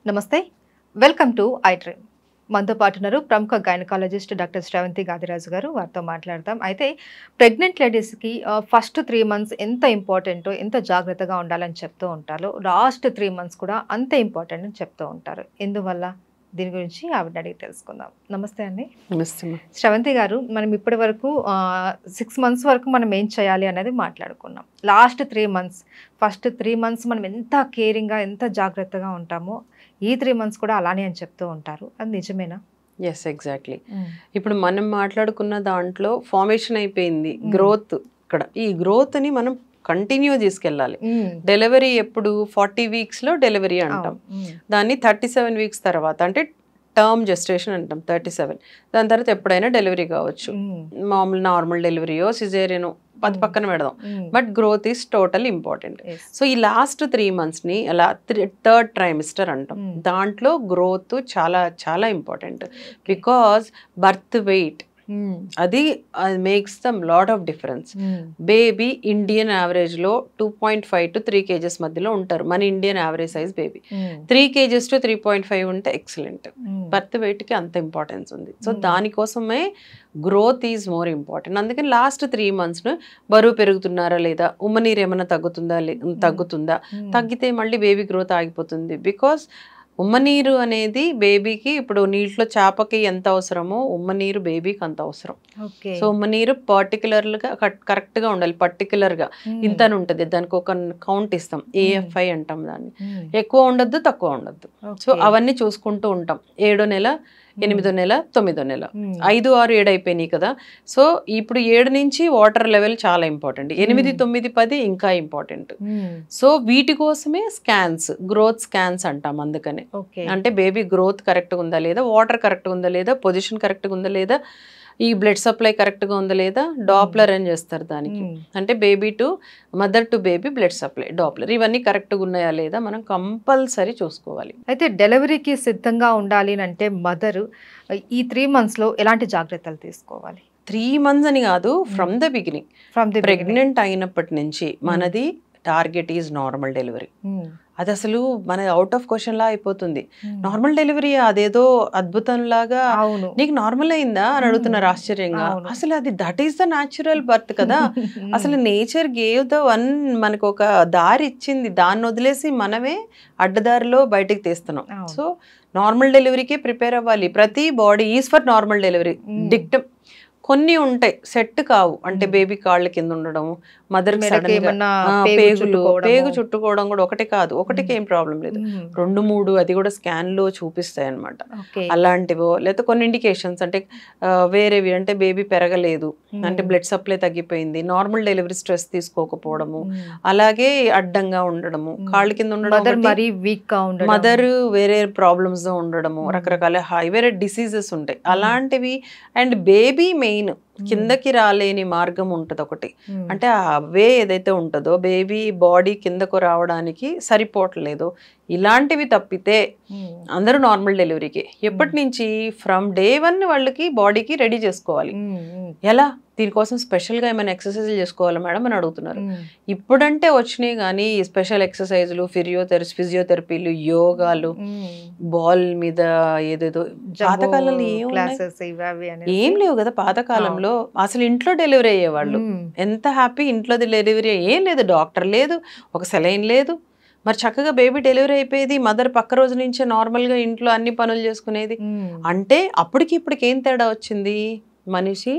నమస్తే, welcome to I dream. మనతో పాటు ఉన్నారు ప్రముఖ గైనకాలజిస్ట్ డాక్టర్ శ్రవంతి గాదిరాజు గారు. వారితో మాట్లాడతాం. అయితే ప్రెగ్నెంట్ లేడీస్కి ఫస్ట్ 3 months ఎంత ఇంపార్టెంటో, ఎంత జాగ్రత్తగా ఉండాలని చెప్తూ ఉంటారు. లాస్ట్ 3 months కూడా అంతే ఇంపార్టెంట్ అని చెప్తూ ఉంటారు. ఎందువల్ల? దీని గురించి ఆవిడ అడిగి తెలుసుకుందాం. నమస్తే అండి. నమస్తే. శ్రవంతి గారు, మనం ఇప్పటి వరకు 6 months వరకు మనం ఏం చేయాలి అనేది మాట్లాడుకున్నాం. లాస్ట్ 3 months, ఫస్ట్ 3 months మనం ఎంత కేరింగ్గా, ఎంత జాగ్రత్తగా ఉంటామో ఈ 3 months కూడా అలానే అని చెప్తూ ఉంటారు. అది నిజమేనా? Yes, exactly. ఇప్పుడు మనం మాట్లాడుకున్న దాంట్లో ఫార్మేషన్ అయిపోయింది, గ్రోత్. ఇక్కడ ఈ గ్రోత్ని మనం కంటిన్యూ తీసుకెళ్ళాలి. డెలివరీ ఎప్పుడు 40 weeks డెలివరీ అంటాం. దాన్ని 37 weeks తర్వాత, అంటే టర్మ్ జెస్టేషన్ అంటాం 37. దాని తర్వాత ఎప్పుడైనా డెలివరీ కావచ్చు. మామూలు నార్మల్ డెలివరీయో సిజేరియనో అది పక్కన పెడదాం. But growth is total important. So ఈ లాస్ట్ 3 monthsని అలా థర్డ్ ట్రైమిస్టర్ అంటాం. దాంట్లో గ్రోత్ చాలా చాలా ఇంపార్టెంట్. బికాజ్ బర్త్ వెయిట్ అది makes the lot of difference. Baby Indian యావరేజ్లో 2.5 to 3 kgs మధ్యలో ఉంటారు. మన Indian average size baby 3 kgs to 3.5 ఉంటే ఎక్సలెంట్. బర్త్ వెయిట్కి అంత ఇంపార్టెన్స్ ఉంది. సో దానికోసమే గ్రోత్ ఈజ్ మోర్ ఇంపార్టెంట్. అందుకని లాస్ట్ 3 months బరువు పెరుగుతున్నారా లేదా, ఉమ్మనీరు ఏమైనా తగ్గుతుందా, తగ్గితే మళ్ళీ బేబీ గ్రోత్ ఆగిపోతుంది. బికాస్ ఉమ్మనీరు అనేది బేబీకి, ఇప్పుడు నీటిలో చేపకి ఎంత అవసరమో ఉమ్మనీరు బేబీకి అంత అవసరం. సో ఉమ్మనీరు పర్టికులర్గా కరెక్ట్గా ఉండాలి. పర్టికులర్గా ఇంత అని ఉంటుంది, దానికి ఒక కౌంట్ ఇస్తాం, AFI అంటాం దాన్ని. ఎక్కువ ఉండద్దు, తక్కువ ఉండద్దు. సో అవన్నీ చూసుకుంటూ ఉంటాం. 7వ నెల, 8వ నెల, 9వ నెల, 5, 6, 7 అయిపోయినాయి కదా. సో ఇప్పుడు 7 నుంచి వాటర్ లెవెల్ చాలా ఇంపార్టెంట్. 8, 9, 10 ఇంకా ఇంపార్టెంట్. సో వీటి కోసమే స్కాన్స్, గ్రోత్ స్కాన్స్ అంటాం. అందుకనే అంటే బేబీ గ్రోత్ కరెక్ట్గా ఉందా లేదా, వాటర్ కరెక్ట్గా ఉందా లేదా, పొజిషన్ కరెక్ట్గా ఉందా లేదా, ఈ బ్లడ్ సప్లై కరెక్ట్గా ఉందా లేదా, డాప్లర్ అని చేస్తారు దానికి. అంటే baby to mother to baby blood supply, Doppler, ఇవన్నీ కరెక్ట్గా ఉన్నాయా లేదా మనం కంపల్సరీ చూసుకోవాలి. అయితే డెలివరీకి సిద్ధంగా ఉండాలి అంటే మదరు ఈ 3 monthsలో ఎలాంటి జాగ్రత్తలు తీసుకోవాలి? 3 months అని కాదు, ఫ్రమ్ ద బిగినింగ్. ప్రెగ్నెంట్ అయినప్పటి నుంచి మనది టార్గెట్ ఈజ్ నార్మల్ డెలివరీ. అది అసలు మన అవుట్ ఆఫ్ క్వశ్చన్ లా అయిపోతుంది. నార్మల్ డెలివరీ అదేదో అద్భుతంలాగా, నీకు నార్మల్ అయిందా అని అడుగుతున్నారు ఆశ్చర్యంగా. అసలు అది that is the natural birth కదా. అసలు నేచర్ గేవ్ ద వన్, మనకు ఒక దారి ఇచ్చింది, దాన్ని వదిలేసి మనమే అడ్డదారిలో బయటికి తీస్తున్నాం. సో నార్మల్ డెలివరీకి ప్రిపేర్ అవ్వాలి. ప్రతి body is for normal delivery. Dictum కొన్ని ఉంటాయి, సెట్ కావు. అంటే బేబీ కాళ్ళ కింద ఉండడం, మదర్ పేగు చుట్టుకోవడం కూడా ఒకటి కాదు. ఒకటికి ఏం ప్రాబ్లం లేదు, 2, 3 అది కూడా స్కాన్ లో చూపిస్తాయి అనమాట. అలాంటివో లేదా కొన్ని ఇండికేషన్స్, అంటే వేరేవి, అంటే బేబీ పెరగలేదు, అంటే బ్లడ్ సప్లై తగ్గిపోయింది, నార్మల్ డెలివరీ స్ట్రెస్ తీసుకోకపోవడము, అలాగే అడ్డంగా ఉండడము, కాళ్ళ కింద ఉండడం, మదర్ వేరే ప్రాబ్లమ్స్ ఉండడము, రకరకాల వేరే డిసీజెస్ ఉంటాయి అలాంటివి. అండ్ బేబీ మెయిన్ కిందకి రాలేని మార్గం ఉంటుంది ఒకటి, అంటే ఆ వే ఏదైతే ఉంటుందో బేబీ బాడీ కిందకు రావడానికి సరిపోవట్లేదు, ఇలాంటివి తప్పితే అందరూ నార్మల్ డెలివరీకి. ఎప్పటి నుంచి? ఫ్రమ్ day 1 వాళ్ళకి బాడీకి రెడీ చేసుకోవాలి. ఎలా? దీనికోసం స్పెషల్గా ఏమైనా ఎక్సర్సైజులు చేసుకోవాలా మేడం అని అడుగుతున్నారు. ఇప్పుడంటే వచ్చినాయి కానీ ఈ స్పెషల్ ఎక్సర్సైజులు, ఫిజియోథెరపీలు, యోగాలు, బాల్ మీద ఏదేదో, పాతకాలంలో ఏం లేవు కదా. పాతకాలంలో అసలు ఇంట్లో డెలివరీ అయ్యేవాళ్ళు, ఎంత హ్యాపీ. ఇంట్లో డెలివరీ ఏం లేదు, డాక్టర్ లేదు, ఒక సెలైన్ లేదు, మరి చక్కగా బేబీ డెలివరీ అయిపోయేది. మదర్ పక్క రోజు నుంచే నార్మల్గా ఇంట్లో అన్ని పనులు చేసుకునేది. అంటే అప్పటికి ఇప్పటికి ఏం తేడా వచ్చింది? మనిషి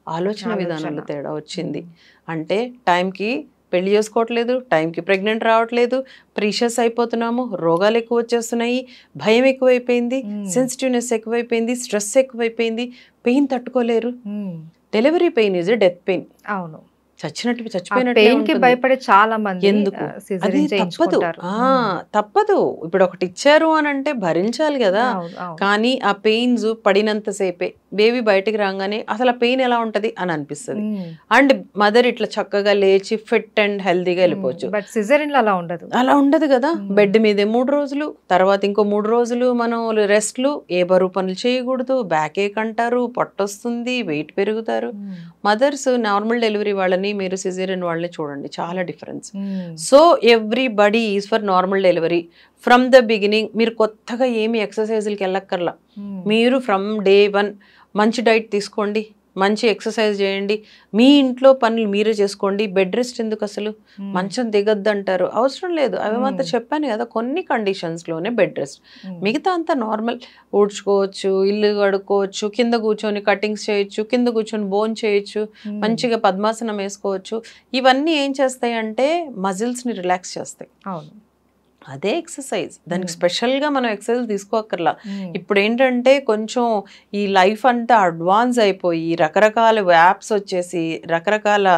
ఆలోచన విధానంలో తేడా వచ్చింది. అంటే టైంకి పెళ్లి చేసుకోవట్లేదు, టైంకి ప్రెగ్నెంట్ రావట్లేదు, ప్రీషియస్ అయిపోతున్నాము, రోగాలు ఎక్కువ వచ్చేస్తున్నాయి, భయం ఎక్కువైపోయింది, సెన్సిటివ్నెస్ ఎక్కువైపోయింది, స్ట్రెస్ ఎక్కువైపోయింది, పెయిన్ తట్టుకోలేరు. Delivery pain is death pain. అవును, చచ్చిపోయినట్టు భయపడే చాలా మంది. ఎందుకు? అది తప్పదు. ఇప్పుడు ఒకటి ఇచ్చారు అని అంటే భరించాలి కదా. కానీ ఆ పెయిన్స్ పడినంతసేపే, బేబీ బయటికి రాగానే అసలు ఆ పెయిన్ ఎలా ఉంటది అని అనిపిస్తుంది. అండ్ మదర్ ఇట్లా చక్కగా లేచి ఫిట్ అండ్ హెల్దీగా వెళ్ళిపోవచ్చు. అలా ఉండదు కదా. బెడ్ మీదే 3 రోజులు, తర్వాత ఇంకో 3 రోజులు మనం రెస్ట్లు, ఏ బరువు పనులు చేయకూడదు, బ్యాక్ ఏక్ అంటారు, పొట్టొస్తుంది, వెయిట్ పెరుగుతారు. మదర్స్ నార్మల్ డెలివరీ వాళ్ళని వాళ్ళని మీరు సిజేరియన్ వాళ్ళని చూడండి, చాలా difference. So everybody is for normal delivery from the beginning. మీరు కొత్తగా ఏమి ఎక్సర్సైజులకి వెళ్ళక్కర్లా. మీరు ఫ్రమ్ డే 1 మంచి డైట్ తీసుకోండి, మంచి ఎక్సర్సైజ్ చేయండి, మీ ఇంట్లో పనులు మీరే చేసుకోండి. బెడ్ రెస్ట్ ఎందుకు, అసలు మంచం దిగద్దు అంటారు, అవసరం లేదు. అవి మాత్రం చెప్పాను కదా, కొన్ని కండిషన్స్లోనే బెడ్ రెస్ట్, మిగతా అంతా నార్మల్. ఊడ్చుకోవచ్చు, ఇల్లు కడుక్కోవచ్చు, కింద కూర్చొని కటింగ్స్ చేయొచ్చు, కింద కూర్చొని బోన్ చేయొచ్చు, మంచిగా పద్మాసనం వేసుకోవచ్చు. ఇవన్నీ ఏం చేస్తాయి అంటే మజిల్స్ని రిలాక్స్ చేస్తాయి. అవును, అదే ఎక్సర్సైజ్. దానికి స్పెషల్గా మనం ఎక్సర్సైజ్ తీసుకోక్కర్లా. ఇప్పుడు ఏంటంటే కొంచెం ఈ లైఫ్ అంతా అడ్వాన్స్ అయిపోయి రకరకాల యాప్స్ వచ్చేసి రకరకాల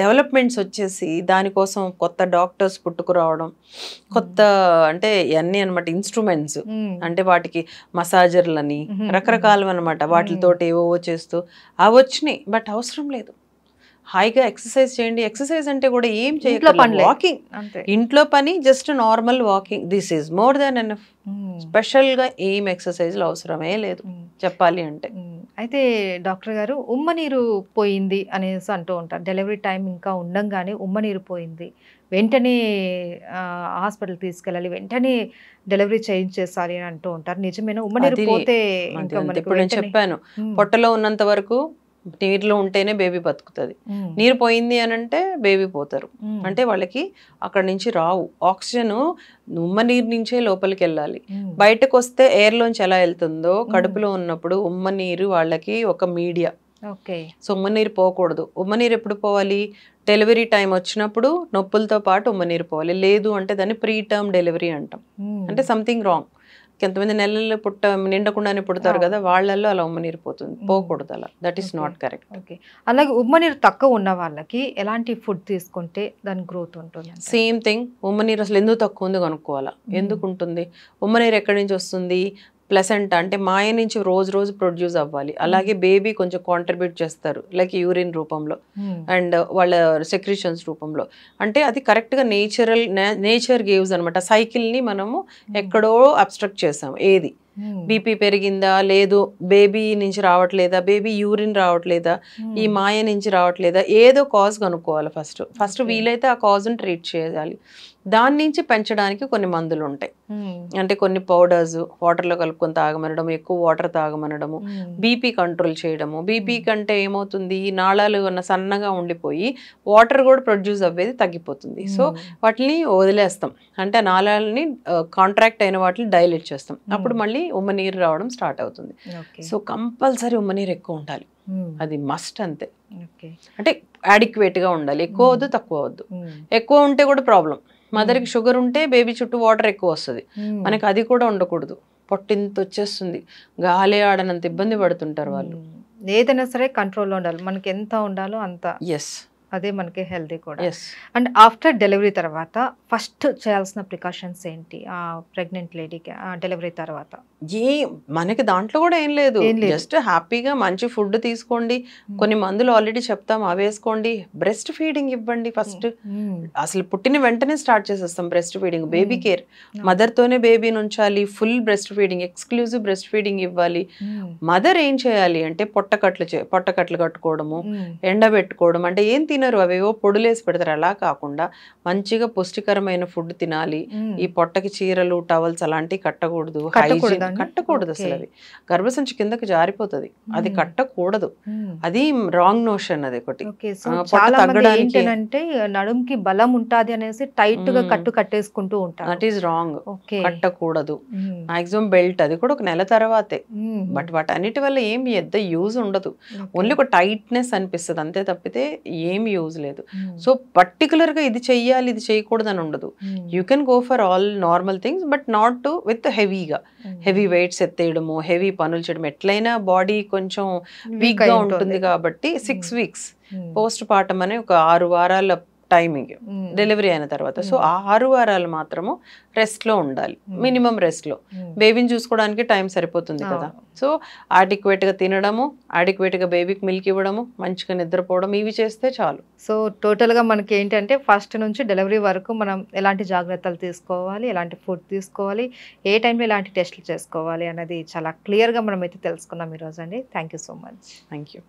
డెవలప్మెంట్స్ వచ్చేసి దానికోసం కొత్త డాక్టర్స్ పుట్టుకురావడం, కొత్త అంటే అన్నీ అనమాట ఇన్స్ట్రుమెంట్స్, అంటే వాటికి మసాజర్లని రకరకాలు అనమాట, వాటితోటి ఏవో చేస్తూ అవి వచ్చినాయి. బట్ అవసరం లేదు, హాయిగా ఎక్సర్సైజ్ చేయండి. ఎక్సర్సైజ్ అంటే కూడా ఏం చేయట్లేదు, వాకింగ్, ఇంట్లో పని, just normal walking, this is more than enough. స్పెషల్గా ఏం ఎక్సర్సైజ్లు అవసరమే లేదు చెప్పాలి అంటే. అయితే డాక్టర్ గారు, ఉమ్మనీరు పోయింది అనేసి అంటూ ఉంటారు. డెలివరీ టైం ఇంకా ఉండంగానే ఉమ్మనీరు పోయింది, వెంటనే హాస్పిటల్ తీసుకెళ్ళాలి, వెంటనే డెలివరీ చేయించేసాలి అని అంటూ ఉంటారు. నిజమేనా? ఉమ్మనీరు పోతే ఇప్పుడు నేను చెప్పాను, పొట్టలో ఉన్నంత వరకు నీరులో ఉంటేనే బేబీ బతుకుతుంది. నీరు పోయింది అని అంటే బేబీ పోతారు. అంటే వాళ్ళకి అక్కడ నుంచి రావు ఆక్సిజన్, ఉమ్మ నీరు నుంచే లోపలికి వెళ్ళాలి. బయటకు వస్తే ఎయిర్లోంచి ఎలా వెళ్తుందో కడుపులో ఉన్నప్పుడు ఉమ్మ నీరు వాళ్ళకి ఒక మీడియా. సో ఉమ్మ నీరు పోకూడదు. ఉమ్మ నీరు ఎప్పుడు పోవాలి? డెలివరీ టైం వచ్చినప్పుడు నొప్పులతో పాటు ఉమ్మ నీరు పోవాలి. లేదు అంటే దాన్ని ప్రీ టర్మ్ డెలివరీ అంటాం. అంటే సంథింగ్ రాంగ్. కొంతమంది నెలలు నిండకుండానే పుడతారు కదా, వాళ్ళల్లో అలా ఉమ్మనీరు పోతుంది, పోకూడదు అలా. That is not correct. Okay, అలాగే ఉమ్మనీరు తక్కువ ఉన్న వాళ్ళకి ఎలాంటి ఫుడ్ తీసుకుంటే దాని గ్రోత్ ఉంటుంది? Same thing. ఉమ్మనీరు అసలు ఎందుకు తక్కువ ఉంది కనుక్కోవాలా. ఎందుకు ఉంటుంది ఉమ్మనీరు, ఎక్కడి నుంచి వస్తుంది? ప్లసెంటా అంటే మాయ నుంచి రోజు రోజు ప్రొడ్యూస్ అవ్వాలి. అలాగే బేబీ కొంచెం కాంట్రిబ్యూట్ చేస్తారు, లైక్ యూరిన్ రూపంలో అండ్ వాళ్ళ సెక్రిషన్స్ రూపంలో. అంటే అది కరెక్ట్గా నేచర్ గేవ్స్ అనమాట. సైకిల్ని మనము ఎక్కడో అబ్స్ట్రక్ట్ చేసాము. ఏది బీపీ పెరిగిందా, లేదు బేబీ నుంచి రావట్లేదా, బేబీ యూరిన్ రావట్లేదా, ఈ మాయ నుంచి రావట్లేదా, ఏదో కాజ్ కనుక్కోవాలి ఫస్ట్ వీలైతే ఆ కాజ్ని ట్రీట్ చేయాలి. దాని నుంచి పెంచడానికి కొన్ని మందులు ఉంటాయి. అంటే కొన్ని పౌడర్స్ వాటర్లో కలుపుకొని తాగమనడం, ఎక్కువ వాటర్ తాగమనడము, బీపీ కంట్రోల్ చేయడము. బీపీ కంటే ఏమవుతుంది, నాళాలు సన్నగా ఉండిపోయి వాటర్ కూడా ప్రొడ్యూస్ అవ్వేది తగ్గిపోతుంది. సో వాటిని వదిలేస్తాం, అంటే నాళాలని కాంట్రాక్ట్ అయిన వాటిని డైలేట్ చేస్తాం. అప్పుడు మళ్ళీ ఉమ్మనీరు రావడం స్టార్ట్ అవుతుంది. సో కంపల్సరీ ఉమ్మనీరు ఎక్కువ ఉండాలి, అది మస్ట్. అంతే. అంటే అడిక్వేట్గా ఉండాలి, ఎక్కువ వద్దు తక్కువ వద్దు. ఎక్కువ ఉంటే కూడా ప్రాబ్లం. మదర్కి షుగర్ ఉంటే బేబీ చుట్టూ వాటర్ ఎక్కువ వస్తుంది, మనకి అది కూడా ఉండకూడదు. పొట్టింత వచ్చేస్తుంది, గాలి ఆడనంత ఇబ్బంది పడుతుంటారు వాళ్ళు. ఏదైనా సరే కంట్రోల్లో ఉండాలి, మనకి ఎంత ఉండాలో అంత. ఎస్, అదే మనకి హెల్తీ కూడా. అండ్ ఆఫ్టర్ డెలివరీ తర్వాత ఫస్ట్ చేయాల్సిన ప్రికాషన్స్ ఏంటి ఆ ప్రెగ్నెంట్ లేడీకి డెలివరీ తర్వాత? మనకి దాంట్లో కూడా ఏం లేదు, జస్ట్ హ్యాపీగా మంచి ఫుడ్ తీసుకోండి, కొన్ని మందులు ఆల్రెడీ చెప్తాం అవి వేసుకోండి, బ్రెస్ట్ ఫీడింగ్ ఇవ్వండి ఫస్ట్. అసలు పుట్టిన వెంటనే స్టార్ట్ చేసేస్తాం బ్రెస్ట్ ఫీడింగ్. బేబీ కేర్, మదర్తోనే బేబీని ఉంచాలి, full breast feeding, exclusive breast feeding ఇవ్వాలి. మదర్ ఏం చేయాలి అంటే పొట్టకట్లు కట్టుకోవడము, ఎండబెట్టుకోవడం. అంటే ఏం తినరు, అవేవో పొడులేసి పెడతారు, అలా కాకుండా మంచిగా పుష్టికరమైన ఫుడ్ తినాలి. ఈ పొట్టకి చీరలు టవల్స్ అలాంటివి కట్టకూడదు, కట్టకూడదు అసలు. అవి గర్భసంచి కిందకి జారిపోతుంది, అది కట్టకూడదు. అది రాంగ్ నోషన్. అది ఒకటి. అంటే నడుంకి బలం ఉంటది అనేసి టైట్ గా కట్టేసుకుంటూ ఉంటారు, దట్ ఈస్ రాంగ్. కట్టకూడదు. మాక్సిమం బెల్ట్, అది కూడా ఒక నెల తర్వాతే. బట్ వాటన్నిటి వల్ల ఏం పెద్ద యూజ్ ఉండదు, ఓన్లీ ఒక టైట్నెస్ అనిపిస్తుంది అంతే తప్పితే ఏం యూజ్ లేదు. సో పర్టికులర్ గా ఇది చెయ్యాలి ఇది చేయకూడదు అని ఉండదు. You can go for all normal things, but not with హెవీగా, హెవీ వెయిట్స్ ఎత్తేయడము, హెవీ పనులు చేయడం. ఎట్లయినా బాడీ కొంచెం వీక్ గా ఉంటుంది కాబట్టి 6 weeks పోస్ట్ పార్టం అనే ఒక 6 వారాల టైమింగ్ డెలివరీ అయిన తర్వాత. సో ఆ 6 వారాలు మాత్రము రెస్ట్ లో ఉండాలి, మినిమం రెస్ట్ లో. బేబీని చూసుకోవడానికి టైం సరిపోతుంది కదా. సో అడిక్వేట్ గా తినడము, అడిక్వేట్ గా బేబీకి మిల్క్ ఇవ్వడము, మంచిగా నిద్రపోవడం, ఇవి చేస్తే చాలు. సో టోటల్ గా మనకి ఏంటంటే ఫస్ట్ నుంచి డెలివరీ వరకు మనం ఎలాంటి జాగ్రత్తలు తీసుకోవాలి, ఎలాంటి ఫుడ్ తీసుకోవాలి, ఏ టైంలో ఎలాంటి టెస్టులు చేసుకోవాలి అన్నది చాలా క్లియర్ గా మనం అయితే తెలుసుకున్నాం ఈరోజు అండి. Thank you so much. Thank you.